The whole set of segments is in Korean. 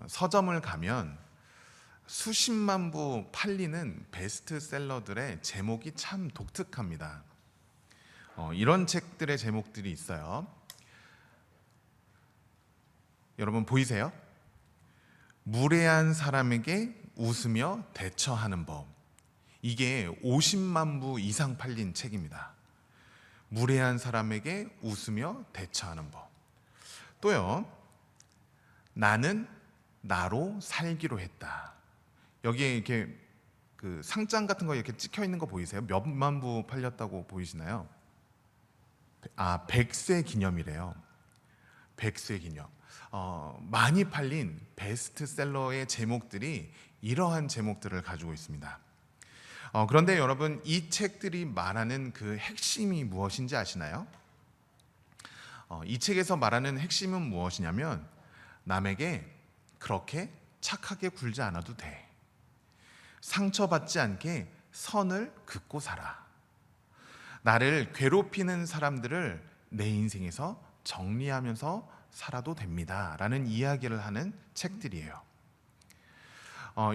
서점을 가면 수십만 부 팔리는 베스트셀러들의 제목이 참 독특합니다. 이런 책들의 제목들이 있어요. 여러분 보이세요? 무례한 사람에게 웃으며 대처하는 법. 이게 50만 부 이상 팔린 책입니다. 무례한 사람에게 웃으며 대처하는 법. 또요, 나는 나로 살기로 했다. 여기에 이렇게 그 상장 같은 거 이렇게 찍혀 있는 거 보이세요? 몇만 부 팔렸다고 보이시나요? 100세 기념이래요. 100세 기념. 많이 팔린 베스트셀러의 제목들이 이러한 제목들을 가지고 있습니다. 그런데 여러분, 이 책들이 말하는 그 핵심이 무엇인지 아시나요? 이 책에서 말하는 핵심은 무엇이냐면, 남에게 그렇게 착하게 굴지 않아도 돼. 상처받지 않게 선을 긋고 살아. 나를 괴롭히는 사람들을 내 인생에서 정리하면서 살아도 됩니다. 라는 이야기를 하는 책들이에요.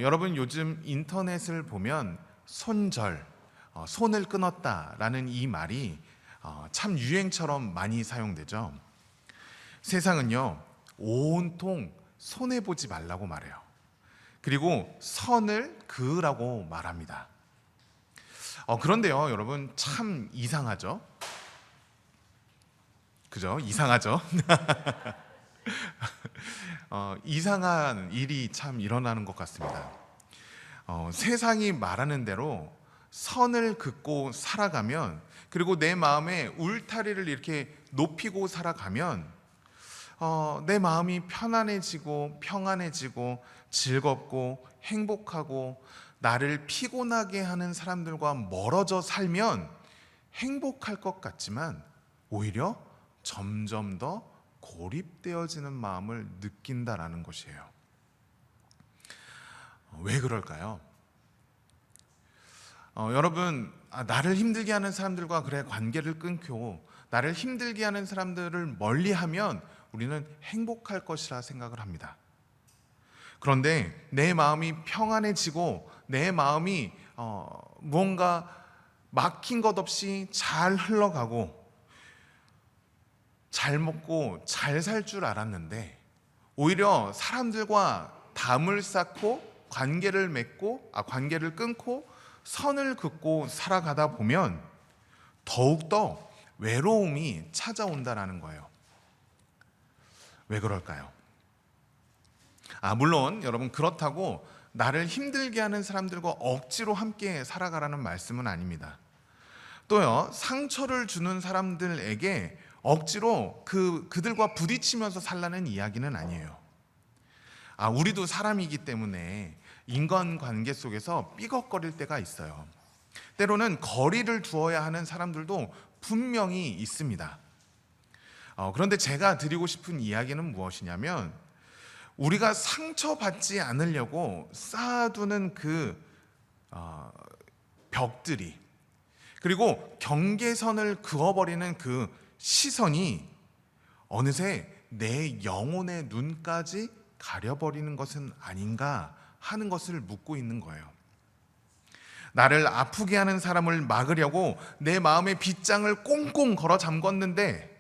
여러분, 요즘 인터넷을 보면 손절, 손을 끊었다 라는 이 말이 참 유행처럼 많이 사용되죠. 세상은요, 온통 손해보지 말라고 말해요. 그리고 선을 그으라고 말합니다. 그런데요, 여러분, 참 이상하죠? 그죠? 이상하죠? 이상한 일이 참 일어나는 것 같습니다. 세상이 말하는 대로 선을 긋고 살아가면, 그리고 내 마음에 울타리를 이렇게 높이고 살아가면 내 마음이 편안해지고 평안해지고 즐겁고 행복하고, 나를 피곤하게 하는 사람들과 멀어져 살면 행복할 것 같지만 오히려 점점 더 고립되어지는 마음을 느낀다라는 것이에요. 왜 그럴까요? 여러분, 나를 힘들게 하는 사람들과 관계를 끊고 나를 힘들게 하는 사람들을 멀리하면 우리는 행복할 것이라 생각을 합니다. 그런데 내 마음이 평안해지고 내 마음이 무언가 막힌 것 없이 잘 흘러가고 잘 먹고 잘 살 줄 알았는데, 오히려 사람들과 담을 쌓고 관계를 끊고 선을 긋고 살아가다 보면 더욱더 외로움이 찾아온다라는 거예요. 왜 그럴까요? 물론 여러분, 그렇다고 나를 힘들게 하는 사람들과 억지로 함께 살아가라는 말씀은 아닙니다. 또요, 상처를 주는 사람들에게 억지로 그들과 부딪히면서 살라는 이야기는 아니에요. 우리도 사람이기 때문에 인간관계 속에서 삐걱거릴 때가 있어요. 때로는 거리를 두어야 하는 사람들도 분명히 있습니다. 그런데 제가 드리고 싶은 이야기는 무엇이냐면, 우리가 상처받지 않으려고 쌓아두는 그 벽들이, 그리고 경계선을 그어버리는 그 시선이 어느새 내 영혼의 눈까지 가려버리는 것은 아닌가 하는 것을 묻고 있는 거예요. 나를 아프게 하는 사람을 막으려고 내 마음의 빗장을 꽁꽁 걸어 잠궜는데,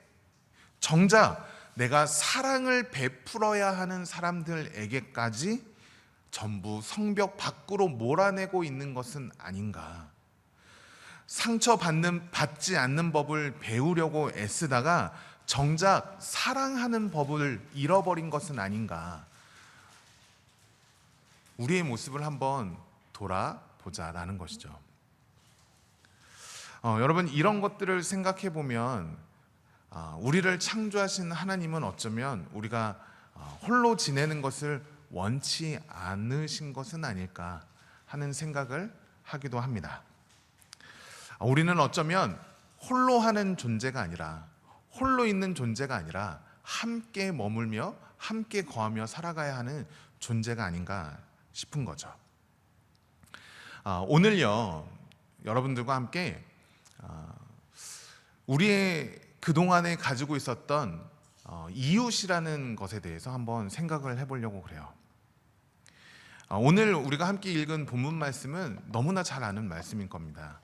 정작 내가 사랑을 베풀어야 하는 사람들에게까지 전부 성벽 밖으로 몰아내고 있는 것은 아닌가. 받지 않는 법을 배우려고 애쓰다가 정작 사랑하는 법을 잃어버린 것은 아닌가. 우리의 모습을 한번 돌아보자라는 것이죠. 여러분, 이런 것들을 생각해 보면 우리를 창조하신 하나님은 어쩌면 우리가 홀로 지내는 것을 원치 않으신 것은 아닐까 하는 생각을 하기도 합니다. 우리는 어쩌면 홀로 하는 존재가 아니라, 홀로 있는 존재가 아니라 함께 머물며 함께 거하며 살아가야 하는 존재가 아닌가 싶은 거죠. 오늘요, 여러분들과 함께 우리의 그동안에 가지고 있었던 이웃이라는 것에 대해서 한번 생각을 해보려고 그래요. 오늘 우리가 함께 읽은 본문 말씀은 너무나 잘 아는 말씀인 겁니다.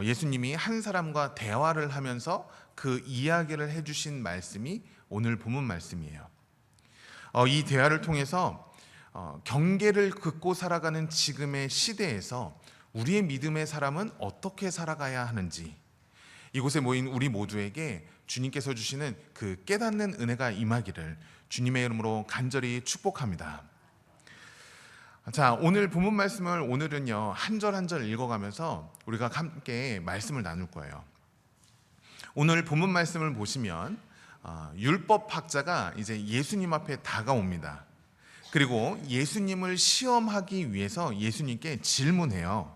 예수님이 한 사람과 대화를 하면서 그 이야기를 해주신 말씀이 오늘 본문 말씀이에요. 이 대화를 통해서 경계를 긋고 살아가는 지금의 시대에서 우리의 믿음의 사람은 어떻게 살아가야 하는지, 이곳에 모인 우리 모두에게 주님께서 주시는 그 깨닫는 은혜가 임하기를 주님의 이름으로 간절히 축복합니다. 자, 오늘 본문 말씀을 오늘은요 한 절 한 절 읽어가면서 우리가 함께 말씀을 나눌 거예요. 오늘 본문 말씀을 보시면 율법학자가 이제 예수님 앞에 다가옵니다. 그리고 예수님을 시험하기 위해서 예수님께 질문해요.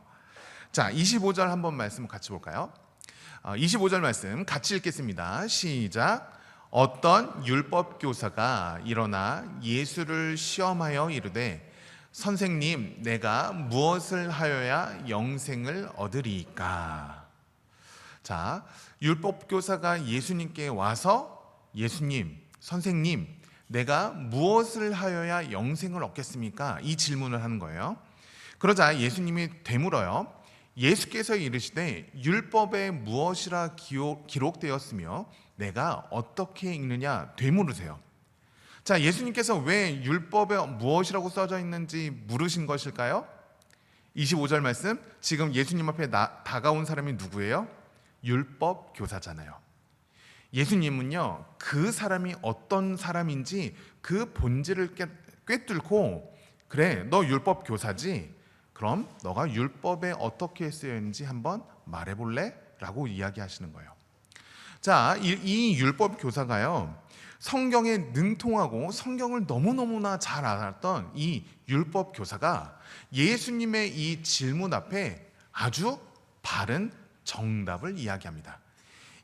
자, 25절 한번 말씀 같이 볼까요? 25절 말씀 같이 읽겠습니다. 시작. 어떤 율법 교사가 일어나 예수를 시험하여 이르되 선생님, 내가 무엇을 하여야 영생을 얻으리이까? 자, 율법 교사가 예수님께 와서 예수님, 선생님, 내가 무엇을 하여야 영생을 얻겠습니까? 이 질문을 하는 거예요. 그러자 예수님이 되물어요. 예수께서 이르시되 율법에 무엇이라 기록되었으며 내가 어떻게 읽느냐 되물으세요. 자, 예수님께서 왜 율법에 무엇이라고 써져 있는지 물으신 것일까요? 25절 말씀, 지금 예수님 앞에 다가온 사람이 누구예요? 율법 교사잖아요. 예수님은요 그 사람이 어떤 사람인지 그 본질을 꿰뚫고, 그래 너 율법 교사지? 그럼 너가 율법에 어떻게 쓰여있는지 한번 말해볼래? 라고 이야기하시는 거예요. 자, 이 율법 교사가요 성경에 능통하고 성경을 너무너무나 잘 알았던 이 율법 교사가 예수님의 이 질문 앞에 아주 바른 정답을 이야기합니다.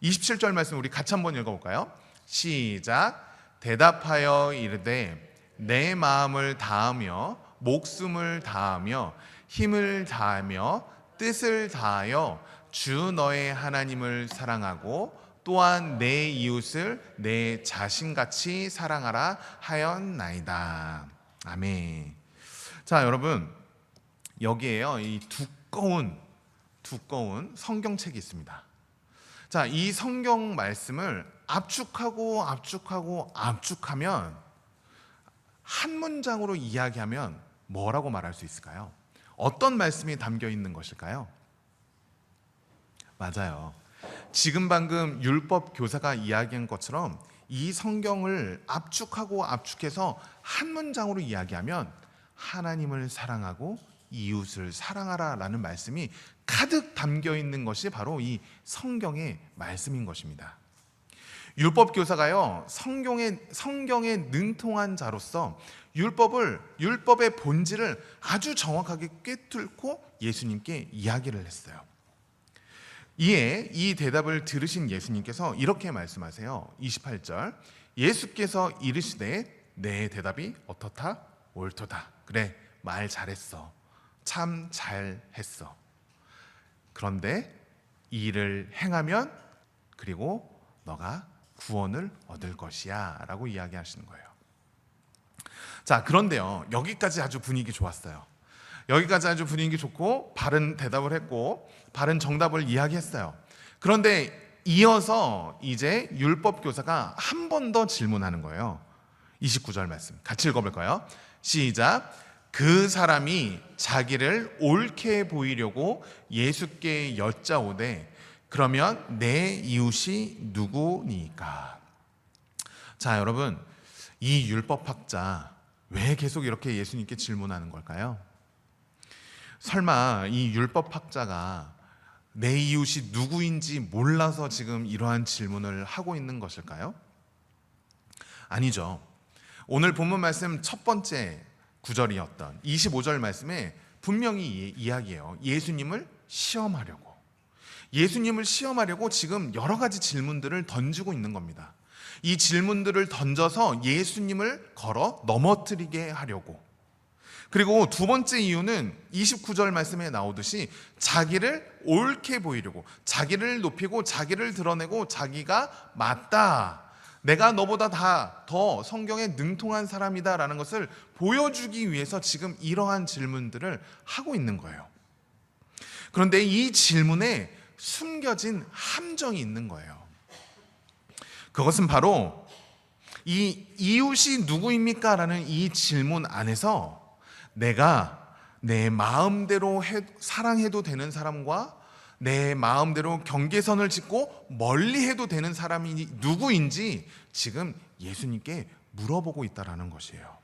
27절 말씀 우리 같이 한번 읽어볼까요? 시작. 대답하여 이르되 내 마음을 다하며 목숨을 다하며 힘을 다하며 뜻을 다하여 주 너의 하나님을 사랑하고 또한 내 이웃을 내 자신같이 사랑하라 하였나이다. 아멘. 자, 여러분 여기에요 이 두꺼운 성경책이 있습니다. 자, 이 성경 말씀을 압축하면 한 문장으로 이야기하면 뭐라고 말할 수 있을까요? 어떤 말씀이 담겨 있는 것일까요? 맞아요. 지금 방금 율법 교사가 이야기한 것처럼 이 성경을 압축해서 한 문장으로 이야기하면 하나님을 사랑하고 이웃을 사랑하라라는 말씀이 가득 담겨 있는 것이 바로 이 성경의 말씀인 것입니다. 율법 교사가요 성경에 능통한 자로서 율법의 본질을 아주 정확하게 꿰뚫고 예수님께 이야기를 했어요. 이에 이 대답을 들으신 예수님께서 이렇게 말씀하세요. 28절. 예수께서 이르시되 내 대답이 어떻다? 옳도다. 그래, 말 잘했어. 참 잘했어. 그런데 이를 행하면 그리고 너가 구원을 얻을 것이야 라고 이야기하시는 거예요. 자, 그런데요 여기까지 아주 분위기 좋았어요. 여기까지 아주 분위기 좋고 바른 대답을 했고 바른 정답을 이야기했어요. 그런데 이어서 이제 율법 교사가 한 번 더 질문하는 거예요. 29절 말씀 같이 읽어볼까요? 시작. 그 사람이 자기를 옳게 보이려고 예수께 여짜오되 그러면 내 이웃이 누구니까? 자, 여러분 이 율법학자 왜 계속 이렇게 예수님께 질문하는 걸까요? 설마 이 율법학자가 내 이웃이 누구인지 몰라서 지금 이러한 질문을 하고 있는 것일까요? 아니죠. 오늘 본문 말씀 첫 번째 구절이었던 25절 말씀에 분명히 이야기해요. 예수님을 시험하려고 지금 여러 가지 질문들을 던지고 있는 겁니다. 이 질문들을 던져서 예수님을 걸어 넘어뜨리게 하려고. 그리고 두 번째 이유는 29절 말씀에 나오듯이 자기를 옳게 보이려고, 자기를 높이고 자기를 드러내고 자기가 맞다 내가 너보다 더 성경에 능통한 사람이다라는 것을 보여주기 위해서 지금 이러한 질문들을 하고 있는 거예요. 그런데 이 질문에 숨겨진 함정이 있는 거예요. 그것은 바로 이 이웃이 누구입니까? 라는 이 질문 안에서 내가 내 마음대로 사랑해도 되는 사람과 내 마음대로 경계선을 짓고 멀리 해도 되는 사람이 누구인지 지금 예수님께 물어보고 있다는 것이에요.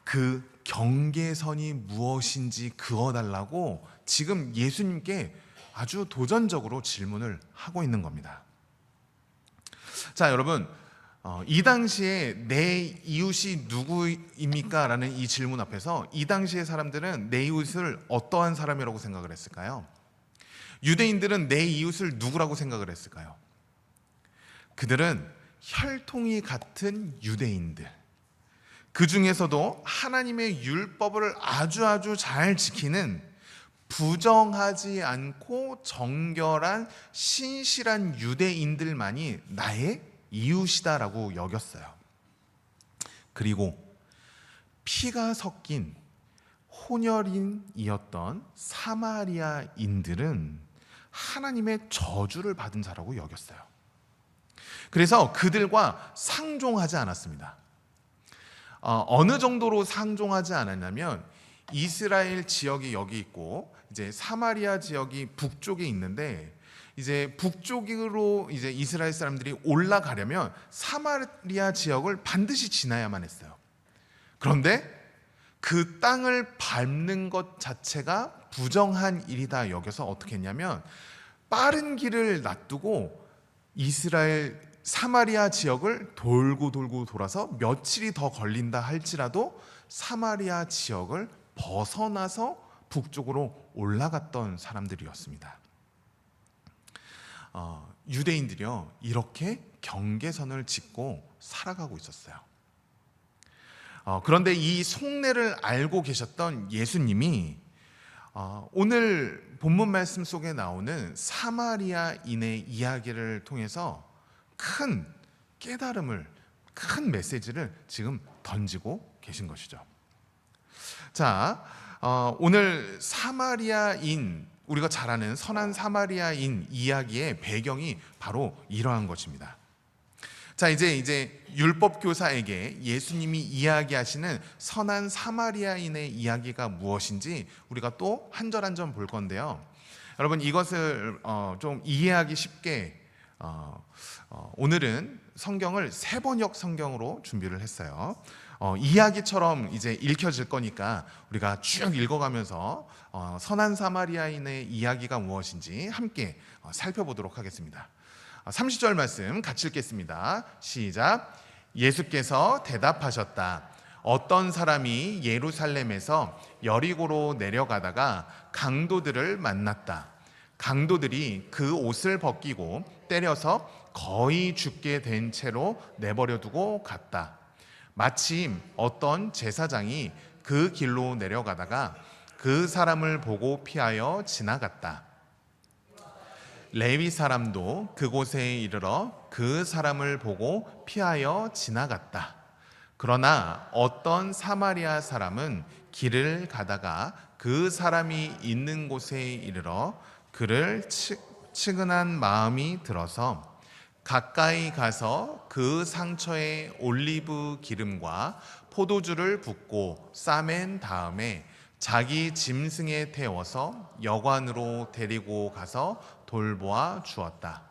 그 경계선이 무엇인지 그어달라고 지금 예수님께 아주 도전적으로 질문을 하고 있는 겁니다. 자, 여러분, 이 당시에 내 이웃이 누구입니까? 라는 이 질문 앞에서 이 당시의 사람들은 내 이웃을 어떠한 사람이라고 생각을 했을까요? 유대인들은 내 이웃을 누구라고 생각을 했을까요? 그들은 혈통이 같은 유대인들, 그 중에서도 하나님의 율법을 아주 잘 지키는 부정하지 않고 정결한 신실한 유대인들만이 나의 이웃이다라고 여겼어요. 그리고 피가 섞인 혼혈인이었던 사마리아인들은 하나님의 저주를 받은 자라고 여겼어요. 그래서 그들과 상종하지 않았습니다. 어느 정도로 상종하지 않았냐면 이스라엘 지역이 여기 있고 이제 사마리아 지역이 북쪽에 있는데 이제 북쪽으로 이제 이스라엘 사람들이 올라가려면 사마리아 지역을 반드시 지나야만 했어요. 그런데 그 땅을 밟는 것 자체가 부정한 일이다 여겨서 어떻게 했냐면 빠른 길을 놔두고 이스라엘 사마리아 지역을 돌고 돌아서 며칠이 더 걸린다 할지라도 사마리아 지역을 벗어나서 북쪽으로 올라갔던 사람들이었습니다. 유대인들이요, 이렇게 경계선을 짓고 살아가고 있었어요. 그런데 이 속내를 알고 계셨던 예수님이 오늘 본문 말씀 속에 나오는 사마리아인의 이야기를 통해서 큰 깨달음을, 큰 메시지를 지금 던지고 계신 것이죠. 자, 오늘 사마리아인, 우리가 잘 아는 선한 사마리아인 이야기의 배경이 바로 이러한 것입니다. 자, 이제 율법 교사에게 예수님이 이야기하시는 선한 사마리아인의 이야기가 무엇인지 우리가 또 한 절 한 절 볼 건데요. 여러분, 이것을 좀 이해하기 쉽게 오늘은 성경을 세번역 성경으로 준비를 했어요. 이야기처럼 이제 읽혀질 거니까 우리가 쭉 읽어가면서 선한 사마리아인의 이야기가 무엇인지 함께 살펴보도록 하겠습니다. 30절 말씀 같이 읽겠습니다. 시작. 예수께서 대답하셨다. 어떤 사람이 예루살렘에서 여리고로 내려가다가 강도들을 만났다. 강도들이 그 옷을 벗기고 때려서 거의 죽게 된 채로 내버려 두고 갔다. 마침 어떤 제사장이 그 길로 내려가다가 그 사람을 보고 피하여 지나갔다. 레위 사람도 그곳에 이르러 그 사람을 보고 피하여 지나갔다. 그러나 어떤 사마리아 사람은 길을 가다가 그 사람이 있는 곳에 이르러 그를 측은한 마음이 들어서 가까이 가서 그 상처에 올리브 기름과 포도주를 붓고 싸맨 다음에 자기 짐승에 태워서 여관으로 데리고 가서 돌보아 주었다.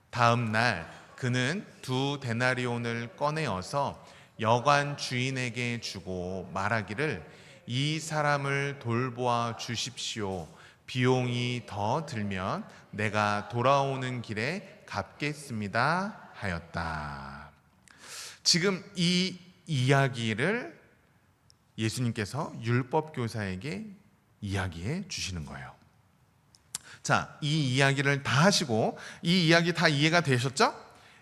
다음 날 그는 2데나리온을 꺼내어서 여관 주인에게 주고 말하기를 이 사람을 돌보아 주십시오. 비용이 더 들면 내가 돌아오는 길에 갚겠습니다 하였다. 지금 이 이야기를 예수님께서 율법 교사에게 이야기해 주시는 거예요. 자, 이 이야기를 다 하시고, 이 이야기 다 이해가 되셨죠?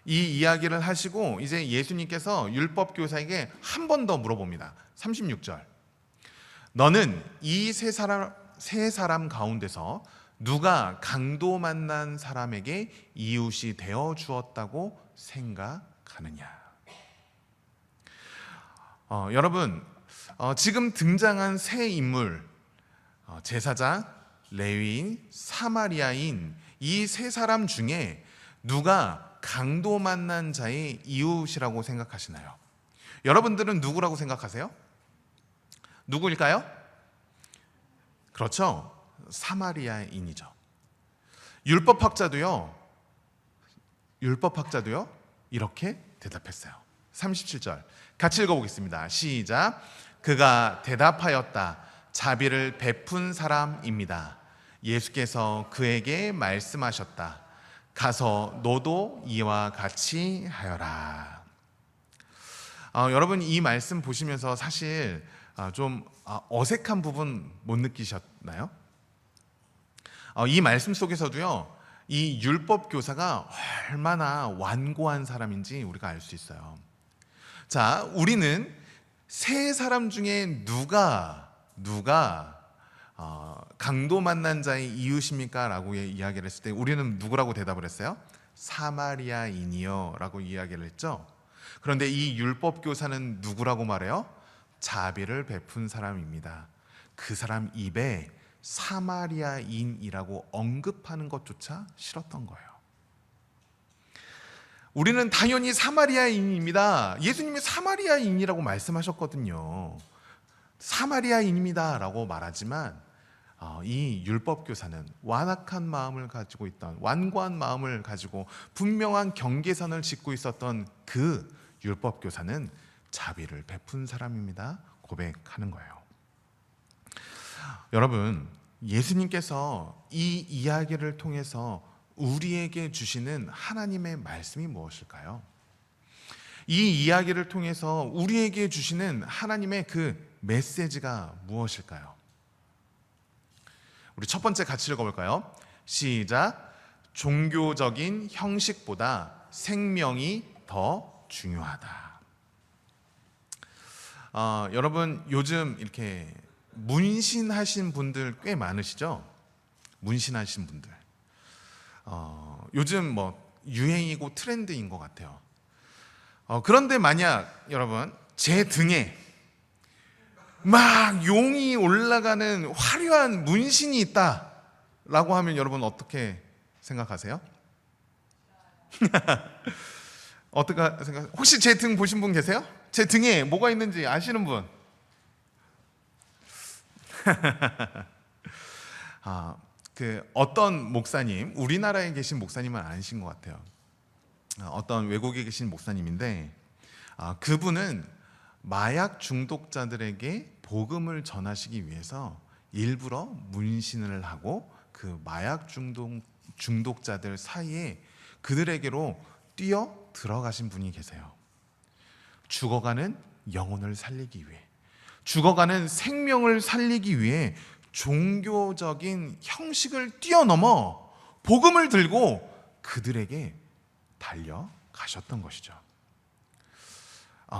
이 이야기를 하시고 이제 예수님께서 율법 교사에게 한 번 더 물어봅니다. 36절. 너는 이 세 사람 가운데서 누가 강도 만난 사람에게 이웃이 되어 주었다고 생각하느냐? 여러분, 지금 등장한 세 인물, 제사장, 레위인, 사마리아인, 이 세 사람 중에 누가 강도 만난 자의 이웃이라고 생각하시나요? 여러분들은 누구라고 생각하세요? 누구일까요? 그렇죠. 사마리아인이죠. 율법학자도요 이렇게 대답했어요. 37절 같이 읽어보겠습니다. 시작. 그가 대답하였다. 자비를 베푼 사람입니다. 예수께서 그에게 말씀하셨다. 가서 너도 이와 같이 하여라. 여러분, 이 말씀 보시면서 사실 좀 어색한 부분 못 느끼셨나요? 이 말씀 속에서도요, 이 율법 교사가 얼마나 완고한 사람인지 우리가 알 수 있어요. 자, 우리는 세 사람 중에 누가 강도 만난 자의 이웃입니까? 라고 이야기를 했을 때 우리는 누구라고 대답을 했어요? 사마리아인이요 라고 이야기를 했죠. 그런데 이 율법 교사는 누구라고 말해요? 자비를 베푼 사람입니다. 그 사람 입에 사마리아인이라고 언급하는 것조차 싫었던 거예요. 우리는 당연히 사마리아인입니다. 예수님이 사마리아인이라고 말씀하셨거든요. 사마리아인입니다 라고 말하지만 이 율법교사는 완악한 마음을 가지고 있던, 완고한 마음을 가지고 분명한 경계선을 짚고 있었던 그 율법교사는 자비를 베푼 사람입니다 고백하는 거예요. 여러분, 예수님께서 이 이야기를 통해서 우리에게 주시는 하나님의 말씀이 무엇일까요? 이 이야기를 통해서 우리에게 주시는 하나님의 그 메시지가 무엇일까요? 우리 첫 번째 같이 읽어볼까요? 시작. 종교적인 형식보다 생명이 더 중요하다. 여러분, 요즘 이렇게 문신하신 분들 꽤 많으시죠? 문신하신 분들. 요즘 유행이고 트렌드인 것 같아요. 그런데 만약 여러분 제 등에 막 용이 올라가는 화려한 문신이 있다라고 하면 여러분 어떻게 생각하세요? 어떻게 생각? 혹시 제 등 보신 분 계세요? 제 등에 뭐가 있는지 아시는 분? 어떤 목사님, 우리나라에 계신 목사님은 아니신 것 같아요. 어떤 외국에 계신 목사님인데 그분은 마약 중독자들에게 복음을 전하시기 위해서 일부러 문신을 하고 그 마약 중독자들 사이에 그들에게로 뛰어 들어가신 분이 계세요. 죽어가는 영혼을 살리기 위해, 죽어가는 생명을 살리기 위해 종교적인 형식을 뛰어넘어 복음을 들고 그들에게 달려가셨던 것이죠.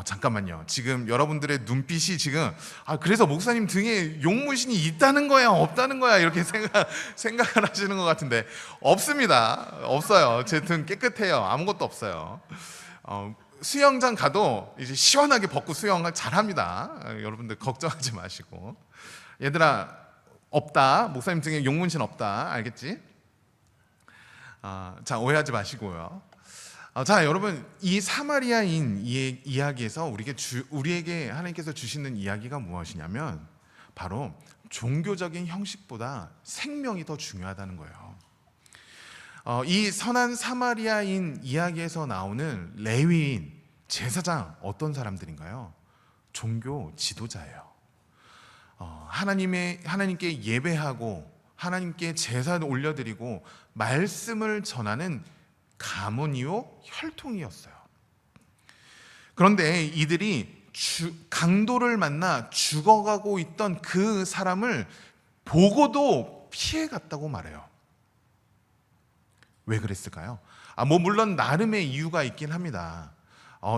잠깐만요. 지금 여러분들의 눈빛이 지금 그래서 목사님 등에 용문신이 있다는 거야 없다는 거야 이렇게 생각을 하시는 것 같은데 없습니다. 없어요. 제 등 깨끗해요. 아무것도 없어요. 수영장 가도 이제 시원하게 벗고 수영을 잘합니다. 여러분들 걱정하지 마시고. 얘들아, 없다. 목사님 등에 용문신 없다. 알겠지? 자, 오해하지 마시고요. 자, 여러분, 이 사마리아인 이야기에서 우리에게 하나님께서 주시는 이야기가 무엇이냐면 바로 종교적인 형식보다 생명이 더 중요하다는 거예요. 이 선한 사마리아인 이야기에서 나오는 레위인, 제사장 어떤 사람들인가요? 종교 지도자예요. 하나님께 예배하고 하나님께 제사를 올려드리고 말씀을 전하는 가문이요 혈통이었어요. 그런데 이들이 강도를 만나 죽어가고 있던 그 사람을 보고도 피해갔다고 말해요. 왜 그랬을까요? 물론 나름의 이유가 있긴 합니다.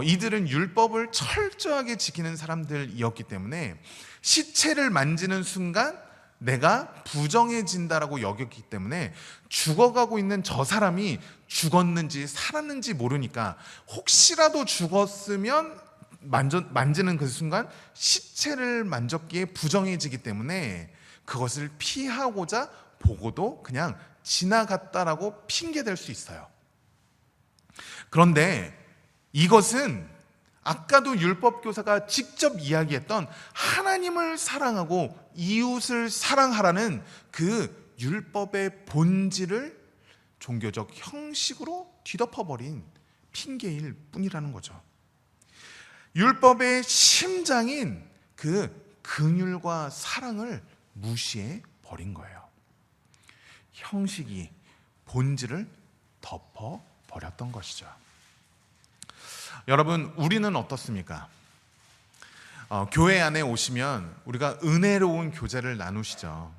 이들은 율법을 철저하게 지키는 사람들이었기 때문에 시체를 만지는 순간 내가 부정해진다라고 여겼기 때문에 죽어가고 있는 저 사람이 죽었는지 살았는지 모르니까 혹시라도 죽었으면 만지는 그 순간 시체를 만졌기에 부정해지기 때문에 그것을 피하고자 보고도 그냥 지나갔다라고 핑계댈 수 있어요. 그런데 이것은 아까도 율법교사가 직접 이야기했던 하나님을 사랑하고 이웃을 사랑하라는 그 율법의 본질을 종교적 형식으로 뒤덮어버린 핑계일 뿐이라는 거죠. 율법의 심장인 그 긍휼과 사랑을 무시해 버린 거예요. 형식이 본질을 덮어 버렸던 것이죠. 여러분, 우리는 어떻습니까? 교회 안에 오시면 우리가 은혜로운 교제를 나누시죠.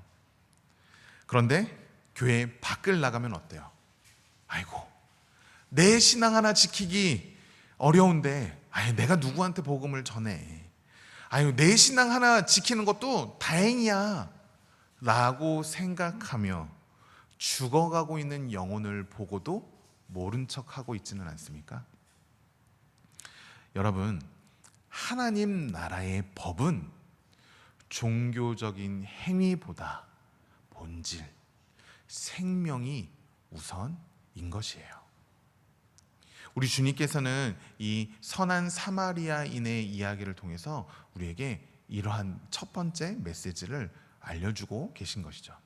그런데 교회 밖을 나가면 어때요? 아이고, 내 신앙 하나 지키기 어려운데 내가 누구한테 복음을 전해? 내 신앙 하나 지키는 것도 다행이야 라고 생각하며 죽어가고 있는 영혼을 보고도 모른 척하고 있지는 않습니까? 여러분, 하나님 나라의 법은 종교적인 행위보다 본질, 생명이 우선인 것이에요. 우리 주님께서는 이 선한 사마리아인의 이야기를 통해서 우리에게 이러한 첫 번째 메시지를 알려주고 계신 것이죠.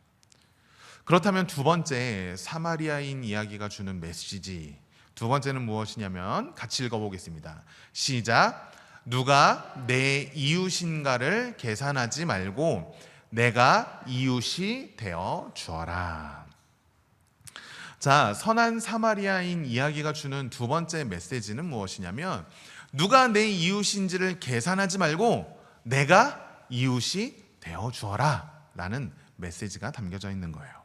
그렇다면 두 번째 사마리아인 이야기가 주는 메시지, 두 번째는 무엇이냐면 같이 읽어보겠습니다. 시작. 누가 내 이웃인가를 계산하지 말고 내가 이웃이 되어 주어라. 자, 선한 사마리아인 이야기가 주는 두 번째 메시지는 무엇이냐면 누가 내 이웃인지를 계산하지 말고 내가 이웃이 되어 주어라 라는 메시지가 담겨져 있는 거예요.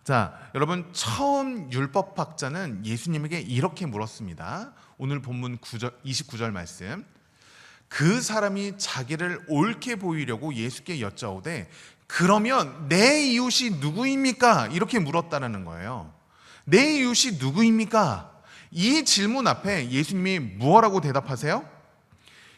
자, 여러분, 처음 율법학자는 예수님에게 이렇게 물었습니다. 오늘 본문 29절 말씀. 그 사람이 자기를 옳게 보이려고 예수께 여짜오되 그러면 내 이웃이 누구입니까? 이렇게 물었다는 거예요. 내 이웃이 누구입니까? 이 질문 앞에 예수님이 무엇라고 대답하세요?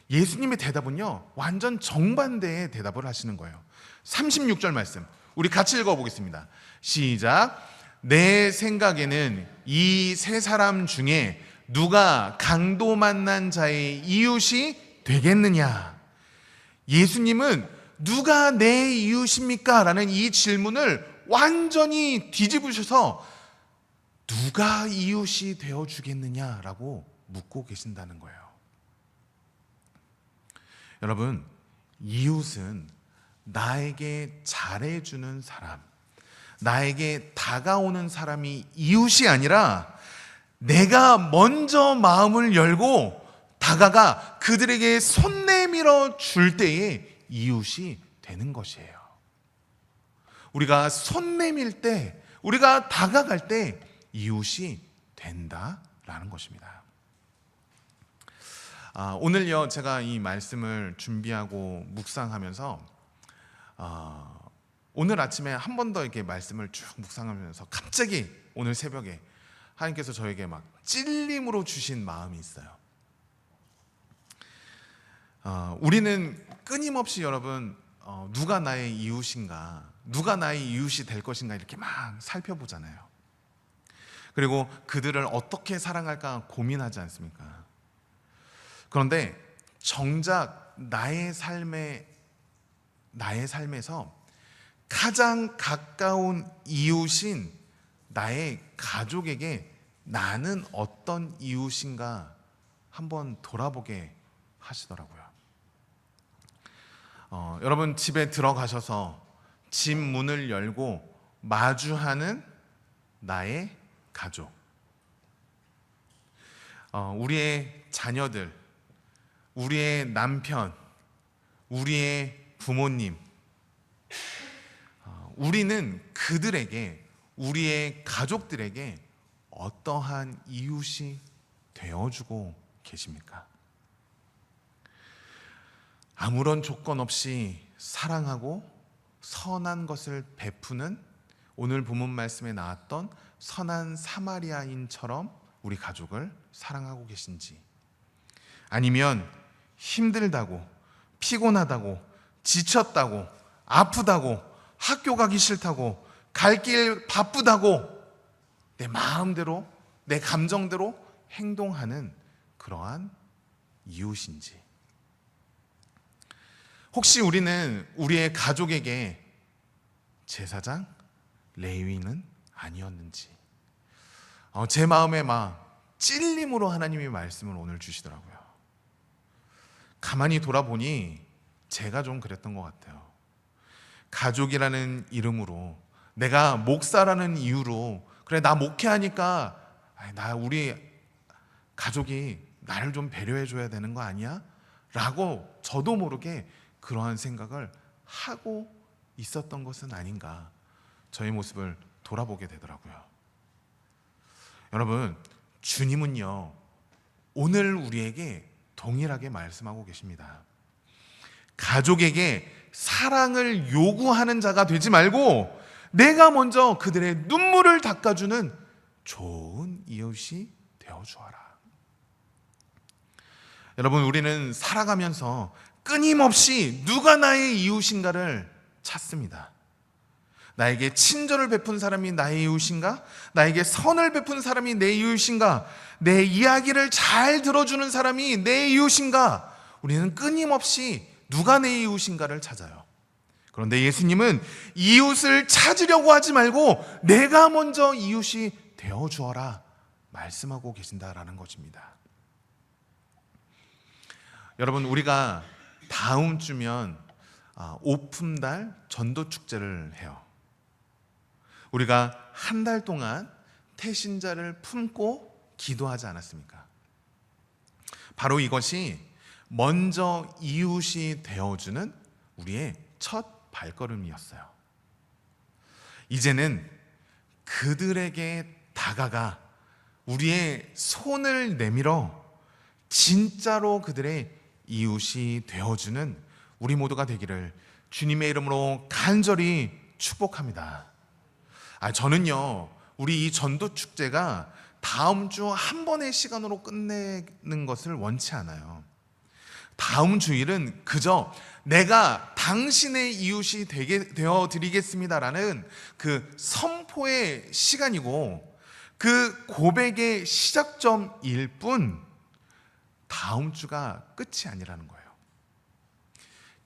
예수님의 대답은요, 완전 정반대의 대답을 하시는 거예요. 36절 말씀, 우리 같이 읽어보겠습니다. 시작. 내 생각에는 이 세 사람 중에 누가 강도 만난 자의 이웃이 되겠느냐? 예수님은 누가 내 이웃입니까? 라는 이 질문을 완전히 뒤집으셔서 누가 이웃이 되어주겠느냐라고 묻고 계신다는 거예요. 여러분, 이웃은 나에게 잘해주는 사람, 나에게 다가오는 사람이 이웃이 아니라 내가 먼저 마음을 열고 다가가 그들에게 손 내밀어 줄 때에 이웃이 되는 것이에요. 우리가 손 내밀 때, 우리가 다가갈 때 이웃이 된다라는 것입니다. 오늘요, 제가 이 말씀을 준비하고 묵상하면서 오늘 아침에 한 번 더 이렇게 말씀을 쭉 묵상하면서 갑자기 오늘 새벽에 하나님께서 저에게 막 찔림으로 주신 마음이 있어요. 우리는 끊임없이 여러분 누가 나의 이웃인가, 누가 나의 이웃이 될 것인가 이렇게 막 살펴보잖아요. 그리고 그들을 어떻게 사랑할까 고민하지 않습니까? 그런데 정작 나의 삶에서 가장 가까운 이웃인 나의 가족에게 나는 어떤 이웃인가 한번 돌아보게 하시더라고요. 여러분, 집에 들어가셔서 집 문을 열고 마주하는 나의 가족, 우리의 자녀들, 우리의 남편, 우리의 부모님, 우리는 그들에게, 우리의 가족들에게 어떠한 이웃이 되어주고 계십니까? 아무런 조건 없이 사랑하고 선한 것을 베푸는 오늘 본문 말씀에 나왔던 선한 사마리아인처럼 우리 가족을 사랑하고 계신지, 아니면 힘들다고, 피곤하다고, 지쳤다고, 아프다고, 학교 가기 싫다고, 갈 길 바쁘다고 내 마음대로, 내 감정대로 행동하는 그러한 이웃인지, 혹시 우리는 우리의 가족에게 제사장, 레위인은 아니었는지, 제 마음에 막 찔림으로 하나님이 말씀을 오늘 주시더라고요. 가만히 돌아보니 제가 좀 그랬던 것 같아요. 가족이라는 이름으로, 내가 목사라는 이유로, 그래 나 목회하니까 우리 가족이 나를 좀 배려해 줘야 되는 거 아니야? 라고 저도 모르게 그러한 생각을 하고 있었던 것은 아닌가, 저의 모습을 돌아보게 되더라고요. 여러분, 주님은요 오늘 우리에게 동일하게 말씀하고 계십니다. 가족에게 사랑을 요구하는 자가 되지 말고 내가 먼저 그들의 눈물을 닦아주는 좋은 이웃이 되어주어라. 여러분, 우리는 살아가면서 끊임없이 누가 나의 이웃인가를 찾습니다. 나에게 친절을 베푼 사람이 나의 이웃인가? 나에게 선을 베푼 사람이 내 이웃인가? 내 이야기를 잘 들어주는 사람이 내 이웃인가? 우리는 끊임없이 누가 내 이웃인가를 찾아요. 그런데 예수님은 이웃을 찾으려고 하지 말고 내가 먼저 이웃이 되어주어라 말씀하고 계신다라는 것입니다. 여러분, 우리가 다음 주면 오품달 전도축제를 해요. 우리가 한 달 동안 태신자를 품고 기도하지 않았습니까? 바로 이것이 먼저 이웃이 되어주는 우리의 첫 발걸음이었어요. 이제는 그들에게 다가가 우리의 손을 내밀어 진짜로 그들의 이웃이 되어주는 우리 모두가 되기를 주님의 이름으로 간절히 축복합니다. 저는요, 우리 이 전도축제가 다음 주 한 번의 시간으로 끝내는 것을 원치 않아요. 다음 주일은 그저 내가 당신의 이웃이 되어 드리겠습니다라는 그 선포의 시간이고, 그 고백의 시작점일 뿐 다음 주가 끝이 아니라는 거예요.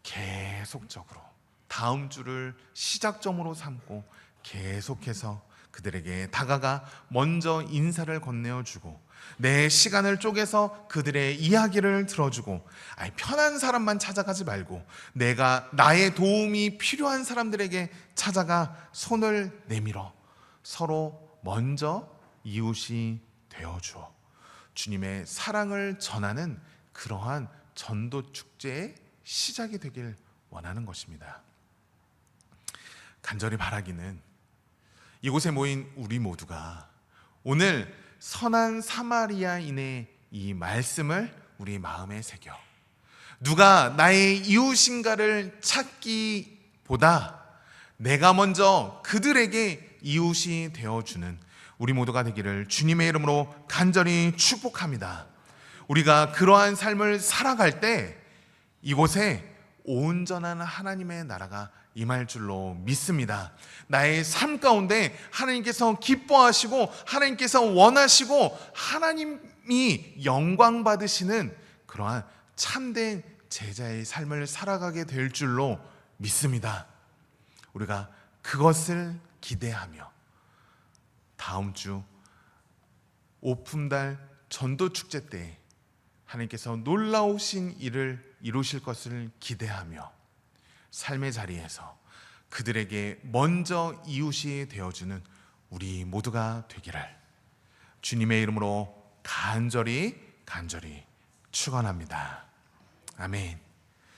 계속적으로 다음 주를 시작점으로 삼고 계속해서 그들에게 다가가 먼저 인사를 건네어주고 내 시간을 쪼개서 그들의 이야기를 들어주고, 편한 사람만 찾아가지 말고 나의 도움이 필요한 사람들에게 찾아가 손을 내밀어 서로 먼저 이웃이 되어주어 주님의 사랑을 전하는 그러한 전도축제의 시작이 되길 원하는 것입니다. 간절히 바라기는 이곳에 모인 우리 모두가 오늘 선한 사마리아인의 이 말씀을 우리 마음에 새겨 누가 나의 이웃인가를 찾기보다 내가 먼저 그들에게 이웃이 되어주는 우리 모두가 되기를 주님의 이름으로 간절히 축복합니다. 우리가 그러한 삶을 살아갈 때 이곳에 온전한 하나님의 나라가 임할 줄로 믿습니다. 나의 삶 가운데 하나님께서 기뻐하시고 하나님께서 원하시고 하나님이 영광 받으시는 그러한 참된 제자의 삶을 살아가게 될 줄로 믿습니다. 우리가 그것을 기대하며 다음 주 오품달 전도축제 때 하나님께서 놀라우신 일을 이루실 것을 기대하며 삶의 자리에서 그들에게 먼저 이웃이 되어주는 우리 모두가 되기를 주님의 이름으로 간절히 축원합니다. 아멘.